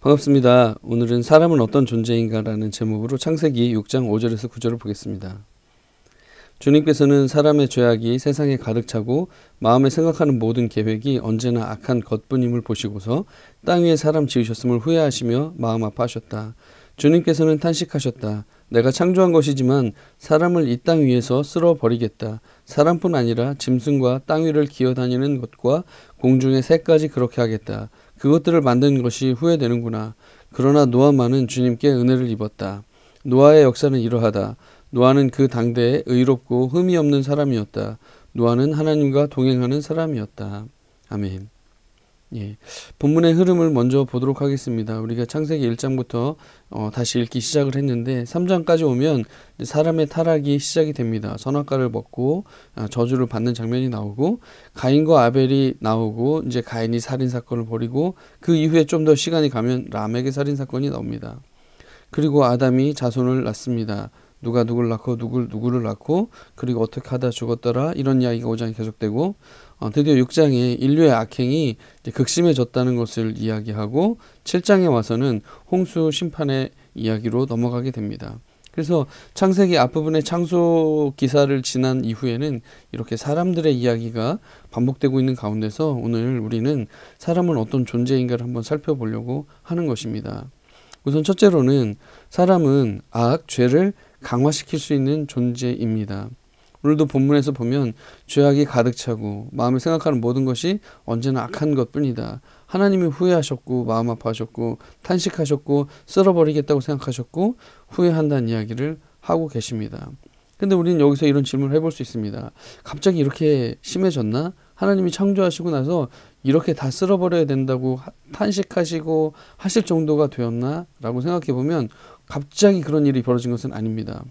반갑습니다. 오늘은 사람은 어떤 존재인가라는 제목으로 창세기 6장 5절에서 9절을 보겠습니다. 주님께서는 사람의 죄악이 세상에 가득 차고 마음에 생각하는 모든 계획이 언제나 악한 것뿐임을 보시고서 땅 위에 사람 지으셨음을 후회하시며 마음 아파하셨다. 주님께서는 탄식하셨다. 내가 창조한 것이지만 사람을 이 땅 위에서 쓸어버리겠다. 사람뿐 아니라 짐승과 땅 위를 기어다니는 것과 공중의 새까지 그렇게 하겠다. 그것들을 만든 것이 후회되는구나. 그러나 노아만은 주님께 은혜를 입었다. 노아의 역사는 이러하다. 노아는 그 당대에 의롭고 흠이 없는 사람이었다. 노아는 하나님과 동행하는 사람이었다. 아멘. 예, 본문의 흐름을 먼저 보도록 하겠습니다. 우리가 창세기 1장부터 다시 읽기 시작을 했는데 3장까지 오면 사람의 타락이 시작이 됩니다. 선악과를 먹고 저주를 받는 장면이 나오고 가인과 아벨이 나오고 이제 가인이 살인사건을 벌이고 그 이후에 좀 더 시간이 가면 람에게 살인사건이 나옵니다. 그리고 아담이 자손을 낳습니다. 누가 누구를 낳고 누구를 낳고 그리고 어떻게 하다 죽었더라 이런 이야기가 5장에 계속되고 드디어 6장에 인류의 악행이 이제 극심해졌다는 것을 이야기하고 7장에 와서는 홍수 심판의 이야기로 넘어가게 됩니다. 그래서 창세기 앞부분의 창조 기사를 지난 이후에는 이렇게 사람들의 이야기가 반복되고 있는 가운데서 오늘 우리는 사람은 어떤 존재인가를 한번 살펴보려고 하는 것입니다. 우선 첫째로는 사람은 악, 죄를 강화시킬 수 있는 존재입니다. 오늘도 본문에서 보면 죄악이 가득 차고 마음에 생각하는 모든 것이 언제나 악한 것뿐이다. 하나님이 후회하셨고 마음 아파하셨고 탄식하셨고 쓸어버리겠다고 생각하셨고 후회한다는 이야기를 하고 계십니다. 근데 우리는 여기서 이런 질문을 해볼 수 있습니다. 갑자기 이렇게 심해졌나? 하나님이 창조하시고 나서 이렇게 다 쓸어버려야 된다고 탄식하시고 하실 정도가 되었나? 라고 생각해 보면 갑자기 그런 일이 벌어진 것은 아닙니다.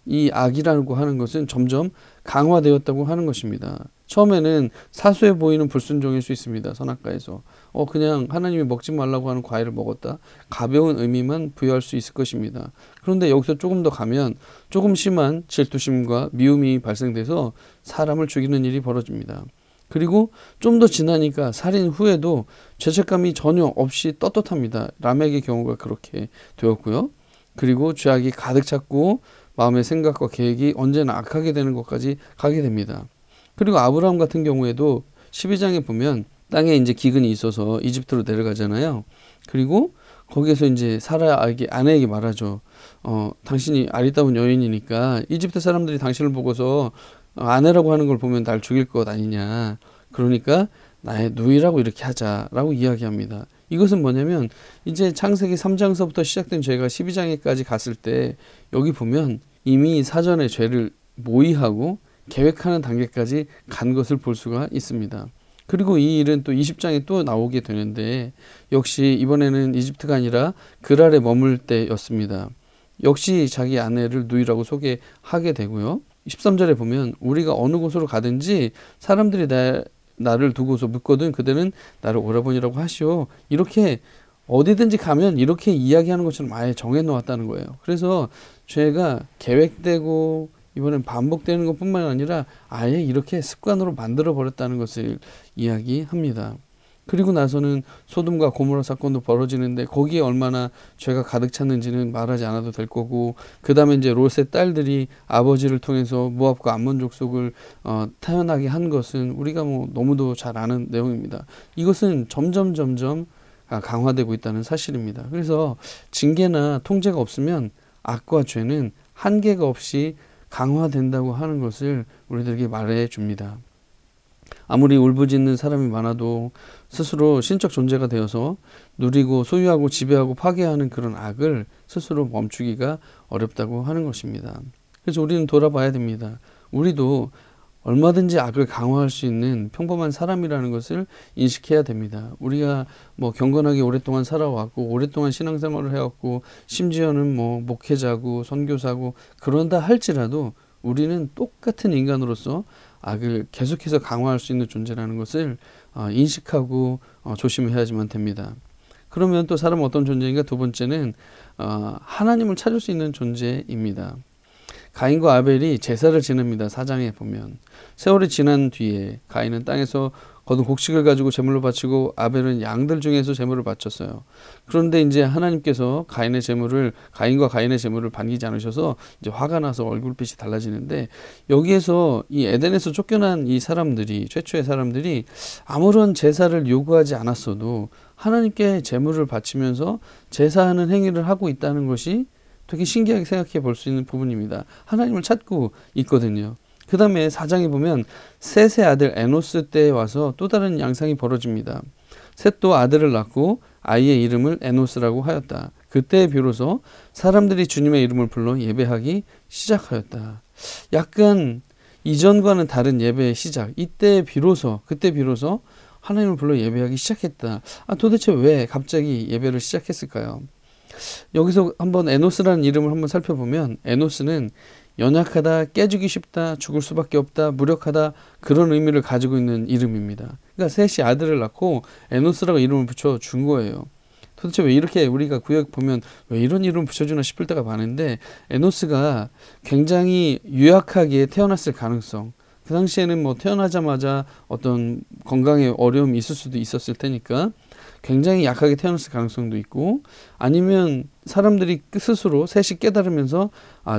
이 악이라고 하는 것은 점점 강화되었다고 하는 것입니다. 처음에는 사소해 보이는 불순종일 수 있습니다. 선악과에서 그냥 하나님이 먹지 말라고 하는 과일을 먹었다. 가벼운 의미만 부여할 수 있을 것입니다. 그런데 여기서 조금 더 가면 조금 심한 질투심과 미움이 발생돼서 사람을 죽이는 일이 벌어집니다. 그리고 좀 더 지나니까 살인 후에도 죄책감이 전혀 없이 떳떳합니다. 람에게 경우가 그렇게 되었고요. 그리고 죄악이 가득 찼고 마음의 생각과 계획이 언제나 악하게 되는 것까지 가게 됩니다. 그리고 아브라함 같은 경우에도 12장에 보면 땅에 이제 기근이 있어서 이집트로 내려가잖아요. 그리고 거기에서 이제 아내에게 말하죠. 당신이 아리따운 여인이니까 이집트 사람들이 당신을 보고서 아내라고 하는 걸 보면 날 죽일 것 아니냐. 그러니까 나의 누이라고 이렇게 하자라고 이야기합니다. 이것은 뭐냐면 이제 창세기 3장서부터 시작된 죄가 12장에까지 갔을 때 여기 보면 이미 사전에 죄를 모의하고 계획하는 단계까지 간 것을 볼 수가 있습니다. 그리고 이 일은 또 20장에 또 나오게 되는데 역시 이번에는 이집트가 아니라 그랄에 머물 때였습니다. 역시 자기 아내를 누이라고 소개하게 되고요. 13절에 보면 우리가 어느 곳으로 가든지 사람들이 나를 두고서 묻거든 그대는 나를 오라버니라고 하시오. 이렇게 어디든지 가면 이렇게 이야기하는 것처럼 아예 정해놓았다는 거예요. 그래서 죄가 계획되고 이번엔 반복되는 것뿐만 아니라 아예 이렇게 습관으로 만들어버렸다는 것을 이야기합니다. 그리고 나서는 소돔과 고모라 사건도 벌어지는데 거기에 얼마나 죄가 가득 찼는지는 말하지 않아도 될 거고 그 다음에 이제 롯의 딸들이 아버지를 통해서 모압과 암몬 족속을 태어나게 한 것은 우리가 너무도 잘 아는 내용입니다. 이것은 점점 강화되고 있다는 사실입니다. 그래서 징계나 통제가 없으면 악과 죄는 한계가 없이 강화된다고 하는 것을 우리들에게 말해 줍니다. 아무리 울부짖는 사람이 많아도 스스로 신적 존재가 되어서 누리고 소유하고 지배하고 파괴하는 그런 악을 스스로 멈추기가 어렵다고 하는 것입니다. 그래서 우리는 돌아봐야 됩니다. 우리도 얼마든지 악을 강화할 수 있는 평범한 사람이라는 것을 인식해야 됩니다. 우리가 경건하게 오랫동안 살아왔고 오랫동안 신앙생활을 해왔고 심지어는 목회자고 선교사고 그런다 할지라도 우리는 똑같은 인간으로서 악을 계속해서 강화할 수 있는 존재라는 것을 인식하고 조심해야지만 됩니다. 그러면 또 사람은 어떤 존재인가? 두 번째는 하나님을 찾을 수 있는 존재입니다. 가인과 아벨이 제사를 지냅니다. 4장에 보면 세월이 지난 뒤에 가인은 땅에서 거둔 곡식을 가지고 제물로 바치고 아벨은 양들 중에서 제물을 바쳤어요. 그런데 이제 하나님께서 가인과 가인의 제물을 반기지 않으셔서 이제 화가 나서 얼굴빛이 달라지는데, 여기에서 이 에덴에서 쫓겨난 이 사람들이, 최초의 사람들이 아무런 제사를 요구하지 않았어도 하나님께 제물을 바치면서 제사하는 행위를 하고 있다는 것이 되게 신기하게 생각해 볼 수 있는 부분입니다. 하나님을 찾고 있거든요. 그 다음에 4장에 보면 셋의 아들 에노스 때에 와서 또 다른 양상이 벌어집니다. 셋도 아들을 낳고 아이의 이름을 에노스라고 하였다. 그때 비로소 사람들이 주님의 이름을 불러 예배하기 시작하였다. 약간 이전과는 다른 예배의 시작. 그때 비로소 하나님을 불러 예배하기 시작했다. 도대체 왜 갑자기 예배를 시작했을까요? 여기서 한번 에노스라는 이름을 한번 살펴보면, 에노스는 연약하다, 깨지기 쉽다, 죽을 수밖에 없다, 무력하다, 그런 의미를 가지고 있는 이름입니다. 그러니까 셋이 아들을 낳고 에노스라고 이름을 붙여준 거예요. 도대체 왜 이렇게, 우리가 구약 보면 왜 이런 이름을 붙여주나 싶을 때가 많은데, 에노스가 굉장히 유약하게 태어났을 가능성, 그 당시에는 뭐 태어나자마자 어떤 건강에 어려움이 있을 수도 있었을 테니까 굉장히 약하게 태어났을 가능성도 있고, 아니면 사람들이 스스로 셋이 깨달으면서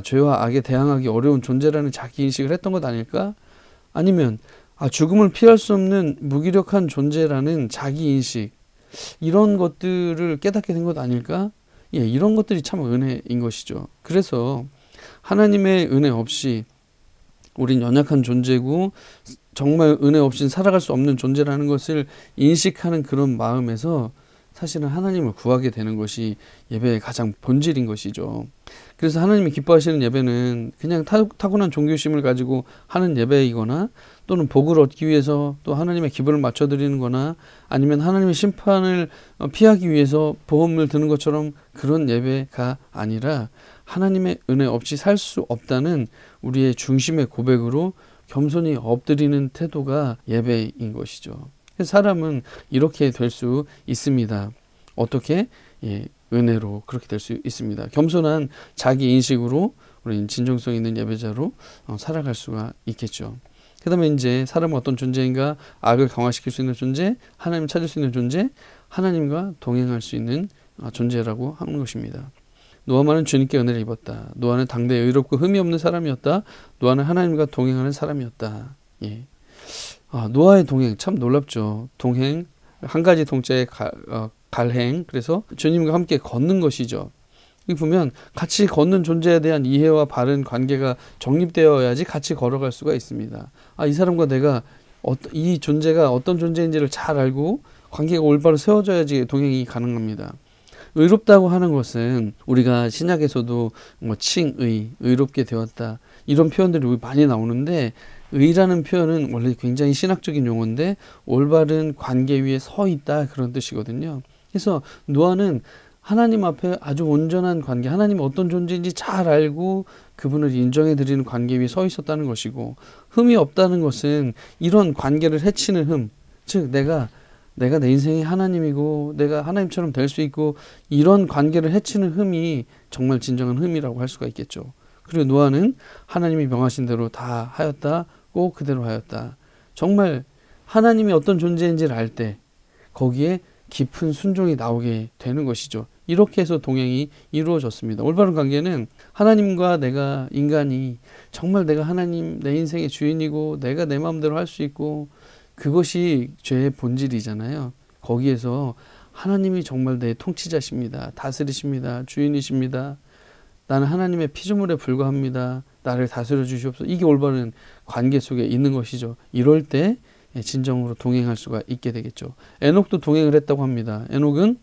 죄와 악에 대항하기 어려운 존재라는 자기인식을 했던 것 아닐까? 아니면 죽음을 피할 수 없는 무기력한 존재라는 자기인식, 이런 것들을 깨닫게 된 것 아닐까? 이런 것들이 참 은혜인 것이죠. 그래서 하나님의 은혜 없이 우린 연약한 존재고 정말 은혜 없이는 살아갈 수 없는 존재라는 것을 인식하는 그런 마음에서 사실은 하나님을 구하게 되는 것이 예배의 가장 본질인 것이죠. 그래서 하나님이 기뻐하시는 예배는 그냥 타고난 종교심을 가지고 하는 예배이거나, 또는 복을 얻기 위해서 또 하나님의 기분을 맞춰드리는 거나, 아니면 하나님의 심판을 피하기 위해서 보험을 드는 것처럼 그런 예배가 아니라, 하나님의 은혜 없이 살 수 없다는 우리의 중심의 고백으로 겸손히 엎드리는 태도가 예배인 것이죠. 사람은 이렇게 될 수 있습니다. 어떻게? 은혜로 그렇게 될 수 있습니다. 겸손한 자기 인식으로 우리는 진정성 있는 예배자로 살아갈 수가 있겠죠. 그 다음에 이제 사람은 어떤 존재인가? 악을 강화시킬 수 있는 존재, 하나님을 찾을 수 있는 존재, 하나님과 동행할 수 있는 존재라고 하는 것입니다. 노아만은 주님께 은혜를 입었다. 노아는 당대에 의롭고 흠이 없는 사람이었다. 노아는 하나님과 동행하는 사람이었다. 노아의 동행 참 놀랍죠. 동행, 한 가지 동자의 갈행, 그래서 주님과 함께 걷는 것이죠. 여기 보면 같이 걷는 존재에 대한 이해와 바른 관계가 정립되어야지 같이 걸어갈 수가 있습니다. 이 사람과 내가 이 존재가 어떤 존재인지를 잘 알고 관계가 올바로 세워져야지 동행이 가능합니다. 의롭다고 하는 것은 우리가 신약에서도 칭의, 의롭게 되었다, 이런 표현들이 많이 나오는데, 의라는 표현은 원래 굉장히 신학적인 용어인데 올바른 관계 위에 서 있다, 그런 뜻이거든요. 그래서 노아는 하나님 앞에 아주 온전한 관계, 하나님이 어떤 존재인지 잘 알고 그분을 인정해 드리는 관계 위에 서 있었다는 것이고, 흠이 없다는 것은 이런 관계를 해치는 흠, 즉 내가 내 인생이 하나님이고 내가 하나님처럼 될 수 있고, 이런 관계를 해치는 흠이 정말 진정한 흠이라고 할 수가 있겠죠. 그리고 노아는 하나님이 명하신 대로 다 하였다, 꼭 그대로 하였다. 정말 하나님이 어떤 존재인지를 알 때 거기에 깊은 순종이 나오게 되는 것이죠. 이렇게 해서 동행이 이루어졌습니다. 올바른 관계는 하나님과 내가, 인간이 정말 내가 하나님, 내 인생의 주인이고 내가 내 마음대로 할 수 있고, 그것이 죄의 본질이잖아요. 거기에서 하나님이 정말 내 통치자십니다. 다스리십니다. 주인이십니다. 나는 하나님의 피조물에 불과합니다. 나를 다스려 주시옵소서. 이게 올바른 관계 속에 있는 것이죠. 이럴 때 진정으로 동행할 수가 있게 되겠죠. 에녹도 동행을 했다고 합니다. 에녹은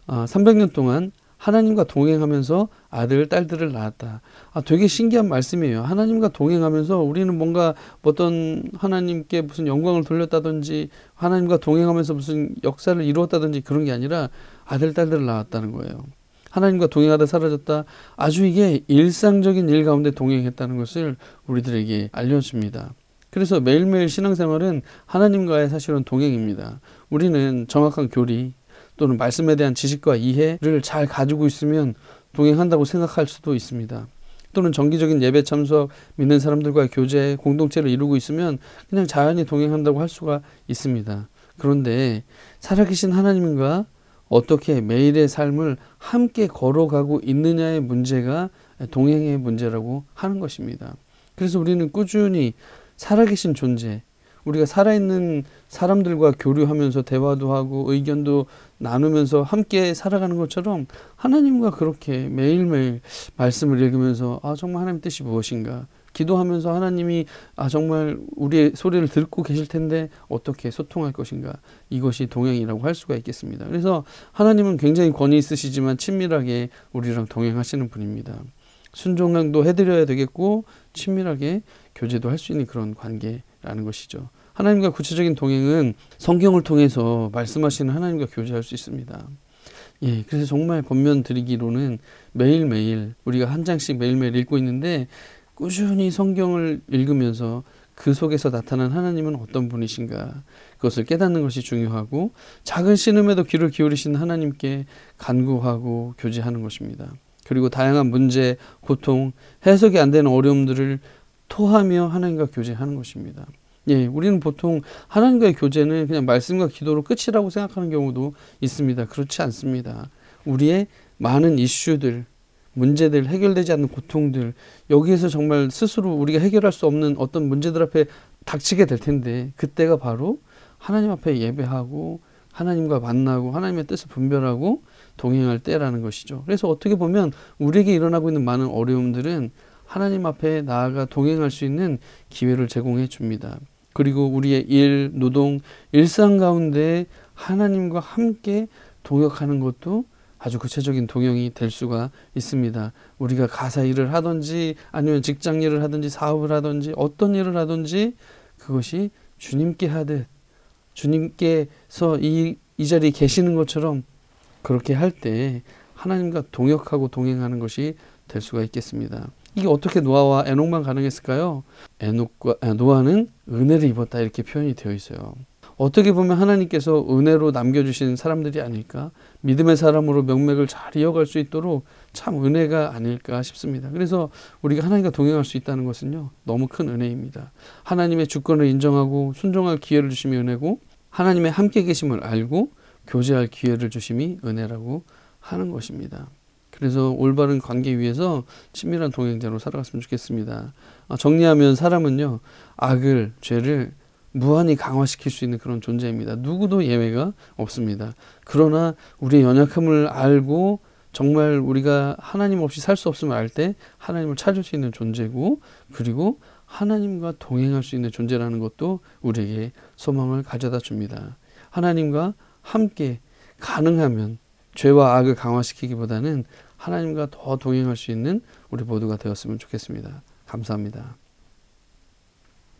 300년 동안 하나님과 동행하면서 아들, 딸들을 낳았다. 되게 신기한 말씀이에요. 하나님과 동행하면서 우리는 뭔가 어떤 하나님께 무슨 영광을 돌렸다든지 하나님과 동행하면서 무슨 역사를 이루었다든지 그런 게 아니라 아들, 딸들을 낳았다는 거예요. 하나님과 동행하다 사라졌다. 아주 이게 일상적인 일 가운데 동행했다는 것을 우리들에게 알려줍니다. 그래서 매일매일 신앙생활은 하나님과의 사실은 동행입니다. 우리는 정확한 교리 또는 말씀에 대한 지식과 이해를 잘 가지고 있으면 동행한다고 생각할 수도 있습니다. 또는 정기적인 예배 참석, 믿는 사람들과의 교제, 공동체를 이루고 있으면 그냥 자연히 동행한다고 할 수가 있습니다. 그런데 살아계신 하나님과 어떻게 매일의 삶을 함께 걸어가고 있느냐의 문제가 동행의 문제라고 하는 것입니다. 그래서 우리는 꾸준히 살아계신 존재, 우리가 살아있는 사람들과 교류하면서 대화도 하고 의견도 나누면서 함께 살아가는 것처럼 하나님과 그렇게 매일매일 말씀을 읽으면서 정말 하나님 뜻이 무엇인가, 기도하면서 하나님이 정말 우리의 소리를 듣고 계실 텐데 어떻게 소통할 것인가, 이것이 동행이라고 할 수가 있겠습니다. 그래서 하나님은 굉장히 권위 있으시지만 친밀하게 우리랑 동행하시는 분입니다. 순종도 해드려야 되겠고 친밀하게 교제도 할 수 있는 그런 관계라는 것이죠. 하나님과 구체적인 동행은 성경을 통해서 말씀하시는 하나님과 교제할 수 있습니다. 그래서 정말 권면 드리기로는 매일매일 우리가 한 장씩 매일매일 읽고 있는데 꾸준히 성경을 읽으면서 그 속에서 나타난 하나님은 어떤 분이신가, 그것을 깨닫는 것이 중요하고 작은 신음에도 귀를 기울이시는 하나님께 간구하고 교제하는 것입니다. 그리고 다양한 문제, 고통, 해석이 안 되는 어려움들을 토하며 하나님과 교제하는 것입니다. 우리는 보통 하나님과의 교제는 그냥 말씀과 기도로 끝이라고 생각하는 경우도 있습니다. 그렇지 않습니다. 우리의 많은 이슈들, 문제들, 해결되지 않는 고통들, 여기에서 정말 스스로 우리가 해결할 수 없는 어떤 문제들 앞에 닥치게 될 텐데 그때가 바로 하나님 앞에 예배하고 하나님과 만나고 하나님의 뜻을 분별하고 동행할 때라는 것이죠. 그래서 어떻게 보면 우리에게 일어나고 있는 많은 어려움들은 하나님 앞에 나아가 동행할 수 있는 기회를 제공해 줍니다. 그리고 우리의 일, 노동, 일상 가운데 하나님과 함께 동역하는 것도 아주 구체적인 동행이 될 수가 있습니다. 우리가 가사 일을 하든지 아니면 직장 일을 하든지 사업을 하든지 어떤 일을 하든지 그것이 주님께 하듯 주님께서 이 자리에 계시는 것처럼 그렇게 할 때 하나님과 동역하고 동행하는 것이 될 수가 있겠습니다. 이게 어떻게 노아와 에녹만 가능했을까요? 노아는 은혜를 입었다 이렇게 표현이 되어 있어요. 어떻게 보면 하나님께서 은혜로 남겨주신 사람들이 아닐까, 믿음의 사람으로 명맥을 잘 이어갈 수 있도록 참 은혜가 아닐까 싶습니다. 그래서 우리가 하나님과 동행할 수 있다는 것은요, 너무 큰 은혜입니다. 하나님의 주권을 인정하고 순종할 기회를 주심이 은혜고, 하나님의 함께 계심을 알고 교제할 기회를 주심이 은혜라고 하는 것입니다. 그래서 올바른 관계 위에서 친밀한 동행자로 살아갔으면 좋겠습니다. 정리하면 사람은요, 악을, 죄를 무한히 강화시킬 수 있는 그런 존재입니다. 누구도 예외가 없습니다. 그러나 우리의 연약함을 알고 정말 우리가 하나님 없이 살 수 없음을 알 때 하나님을 찾을 수 있는 존재고, 그리고 하나님과 동행할 수 있는 존재라는 것도 우리에게 소망을 가져다 줍니다. 하나님과 함께 가능하면 죄와 악을 강화시키기보다는 하나님과 더 동행할 수 있는 우리 모두가 되었으면 좋겠습니다. 감사합니다.